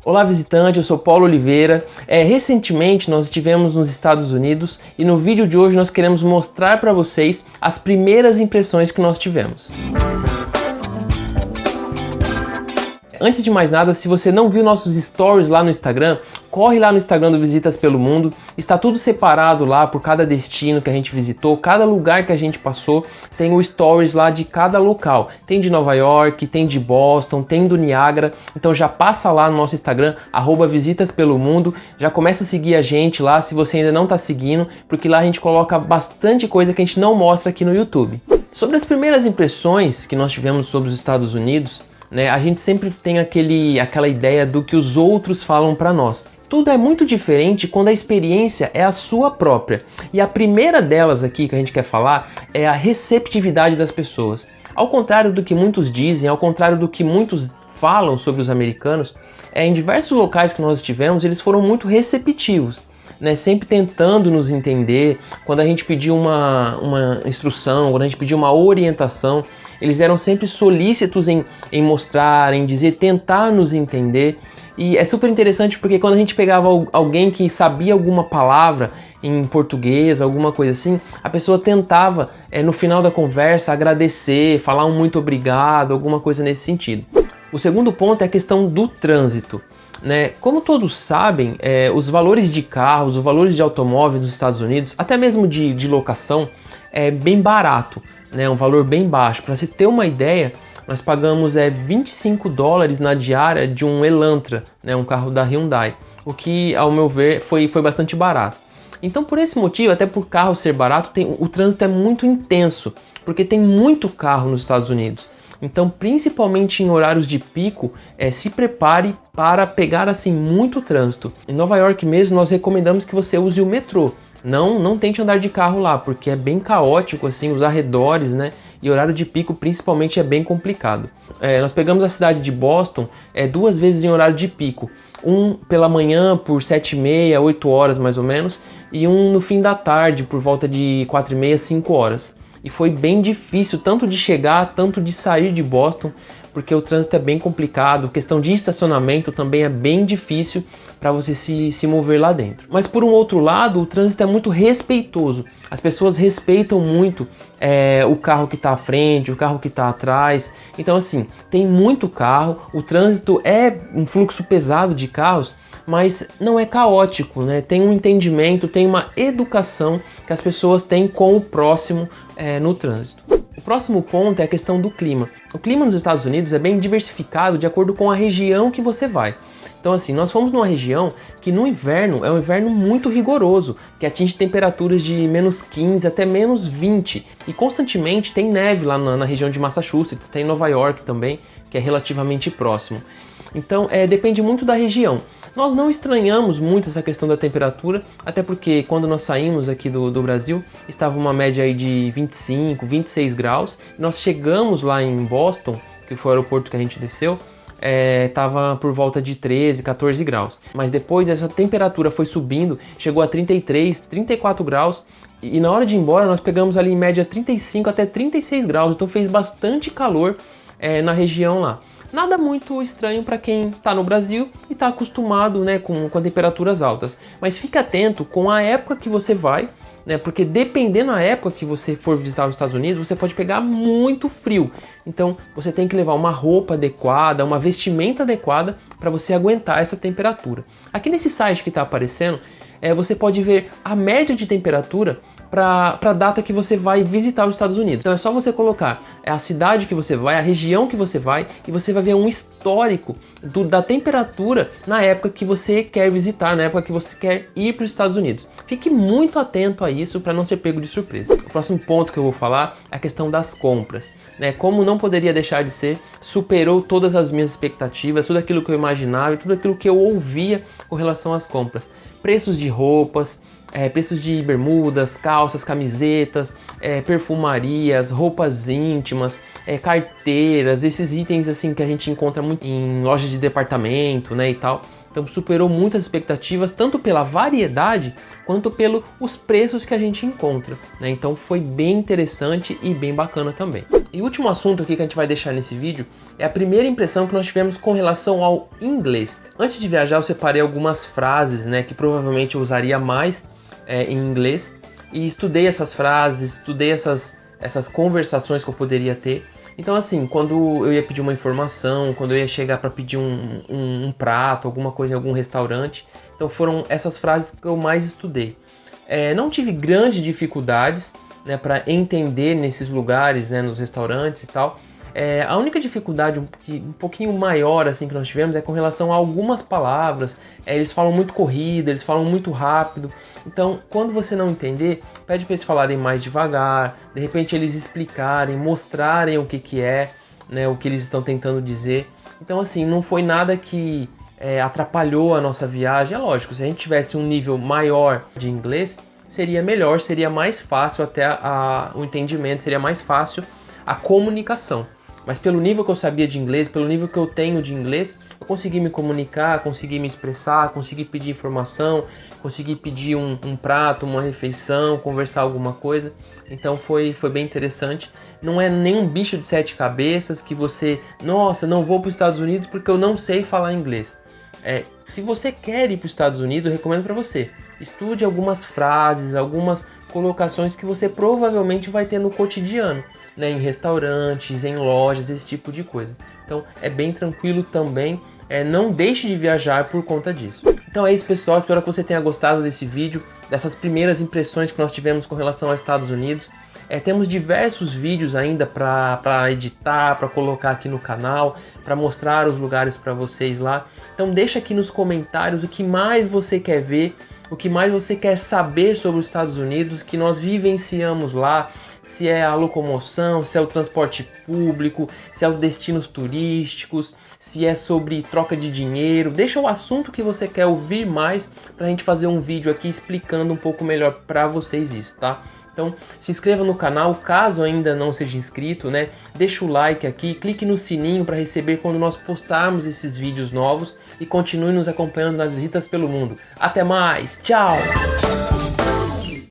Olá visitante, eu sou Paulo Oliveira. Recentemente nós estivemos nos Estados Unidos e no vídeo de hoje nós queremos mostrar para vocês as primeiras impressões que nós tivemos. Antes de mais nada, se você não viu nossos stories lá no Instagram, corre lá no Instagram do Visitas pelo Mundo. Está tudo separado lá por cada destino que a gente visitou, cada lugar que a gente passou, tem o stories lá de cada local. Tem de Nova York, tem de Boston, tem do Niágara. Então já passa lá no nosso Instagram, @visitaspelomundo. Já começa a seguir a gente lá se você ainda não está seguindo, porque lá a gente coloca bastante coisa que a gente não mostra aqui no YouTube. Sobre as primeiras impressões que nós tivemos sobre os Estados Unidos, a gente sempre tem aquela ideia do que os outros falam para nós. Tudo é muito diferente quando a experiência é a sua própria. E a primeira delas aqui que a gente quer falar é a receptividade das pessoas. Ao contrário do que muitos dizem, ao contrário do que muitos falam sobre os americanos, em diversos locais que nós estivemos, eles foram muito receptivos. Sempre tentando nos entender. Quando a gente pediu uma instrução, quando a gente pediu uma orientação, eles eram sempre solícitos em mostrar, em dizer, tentar nos entender. E é super interessante porque quando a gente pegava alguém que sabia alguma palavra em português, alguma coisa assim, a pessoa tentava, no final da conversa, agradecer, falar um muito obrigado, alguma coisa nesse sentido. O segundo ponto é a questão do trânsito. Como todos sabem, os valores de carros, os valores de automóveis nos Estados Unidos, até mesmo de locação, é bem barato, um valor bem baixo. Para se ter uma ideia, nós pagamos $25 na diária de um Elantra, um carro da Hyundai, o que, ao meu ver, foi bastante barato. Então, por esse motivo, até por carro ser barato, o trânsito é muito intenso, porque tem muito carro nos Estados Unidos. Então, principalmente em horários de pico, se prepare para pegar assim muito trânsito. Em Nova York mesmo, nós recomendamos que você use o metrô. Não tente andar de carro lá, porque é bem caótico assim, os arredores, E horário de pico principalmente é bem complicado. Nós pegamos a cidade de Boston 2 vezes em horário de pico. Um pela manhã por 7h30, 8 horas mais ou menos, e um no fim da tarde por volta de 4h30, 5 horas. E foi bem difícil, tanto de chegar, tanto de sair de Boston, porque o trânsito é bem complicado, questão de estacionamento também é bem difícil para você se mover lá dentro. Mas por um outro lado, o trânsito é muito respeitoso, as pessoas respeitam muito o carro que está à frente, o carro que está atrás. Então assim, tem muito carro, o trânsito é um fluxo pesado de carros, mas não é caótico, Tem um entendimento, tem uma educação que as pessoas têm com o próximo no trânsito. O próximo ponto é a questão do clima. O clima nos Estados Unidos é bem diversificado de acordo com a região que você vai. Então assim, nós fomos numa região que no inverno é um inverno muito rigoroso, que atinge temperaturas de -15 até -20. E constantemente tem neve lá na região de Massachusetts, tem Nova York também, que é relativamente próximo. Então depende muito da região. Nós não estranhamos muito essa questão da temperatura, até porque quando nós saímos aqui do Brasil, estava uma média aí de 25, 26 graus. Nós chegamos lá em Boston, que foi o aeroporto que a gente desceu, estava por volta de 13, 14 graus. Mas depois essa temperatura foi subindo, chegou a 33, 34 graus. E na hora de ir embora nós pegamos ali em média 35 até 36 graus, então fez bastante calor na região lá. Nada muito estranho para quem está no Brasil e está acostumado com temperaturas altas. Mas fique atento com a época que você vai, porque dependendo da época que você for visitar os Estados Unidos, você pode pegar muito frio. Então você tem que levar uma roupa adequada, uma vestimenta adequada para você aguentar essa temperatura. Aqui nesse site que está aparecendo, você pode ver a média de temperatura para a data que você vai visitar os Estados Unidos. Então é só você colocar a cidade que você vai, a região que você vai, e você vai ver um histórico da temperatura na época que você quer visitar, na época que você quer ir para os Estados Unidos. Fique muito atento a isso para não ser pego de surpresa. O próximo ponto que eu vou falar é a questão das compras. Como não poderia deixar de ser, superou todas as minhas expectativas, tudo aquilo que eu imaginava e tudo aquilo que eu ouvia com relação às compras. Preços de roupas, preços de bermudas, calças, camisetas, perfumarias, roupas íntimas, carteiras, esses itens assim que a gente encontra muito em lojas de departamento, e tal. Então superou muitas expectativas, tanto pela variedade quanto pelos preços que a gente encontra, né? Então foi bem interessante e bem bacana também. E o último assunto aqui que a gente vai deixar nesse vídeo é a primeira impressão que nós tivemos com relação ao inglês. Antes de viajar eu separei algumas frases, né, que provavelmente eu usaria mais em inglês, e estudei essas frases, estudei essas conversações que eu poderia ter. Então assim, quando eu ia pedir uma informação, quando eu ia chegar para pedir um prato, alguma coisa em algum restaurante, então foram essas frases que eu mais estudei. Não tive grandes dificuldades, né, para entender nesses lugares, né, nos restaurantes e tal. A única dificuldade um pouquinho maior assim que nós tivemos é com relação a algumas palavras. Eles falam muito corrido, eles falam muito rápido. Então, quando você não entender, pede para eles falarem mais devagar, de repente eles explicarem, mostrarem o que é, né, o que eles estão tentando dizer. Então, assim, não foi nada que atrapalhou a nossa viagem. É lógico, se a gente tivesse um nível maior de inglês, seria melhor, seria mais fácil até o entendimento, seria mais fácil a comunicação. Mas pelo nível que eu sabia de inglês, pelo nível que eu tenho de inglês, eu consegui me comunicar, consegui me expressar, consegui pedir informação, consegui pedir um prato, uma refeição, conversar alguma coisa. Então foi bem interessante. Não é nenhum bicho de 7 cabeças que você, nossa, não vou para os Estados Unidos porque eu não sei falar inglês. Se você quer ir para os Estados Unidos, eu recomendo para você. Estude algumas frases, algumas colocações que você provavelmente vai ter no cotidiano, né, em restaurantes, em lojas, esse tipo de coisa. Então é bem tranquilo também, não deixe de viajar por conta disso. Então é isso, pessoal, espero que você tenha gostado desse vídeo, dessas primeiras impressões que nós tivemos com relação aos Estados Unidos. Temos diversos vídeos ainda para editar, para colocar aqui no canal, para mostrar os lugares para vocês lá. Então deixa aqui nos comentários o que mais você quer ver, o que mais você quer saber sobre os Estados Unidos, que nós vivenciamos lá, se é a locomoção, se é o transporte público, se é os destinos turísticos, se é sobre troca de dinheiro. Deixa o assunto que você quer ouvir mais para a gente fazer um vídeo aqui explicando um pouco melhor para vocês isso, tá? Então se inscreva no canal, caso ainda não seja inscrito, né? Deixa o like aqui, clique no sininho para receber quando nós postarmos esses vídeos novos e continue nos acompanhando nas visitas pelo mundo. Até mais, tchau!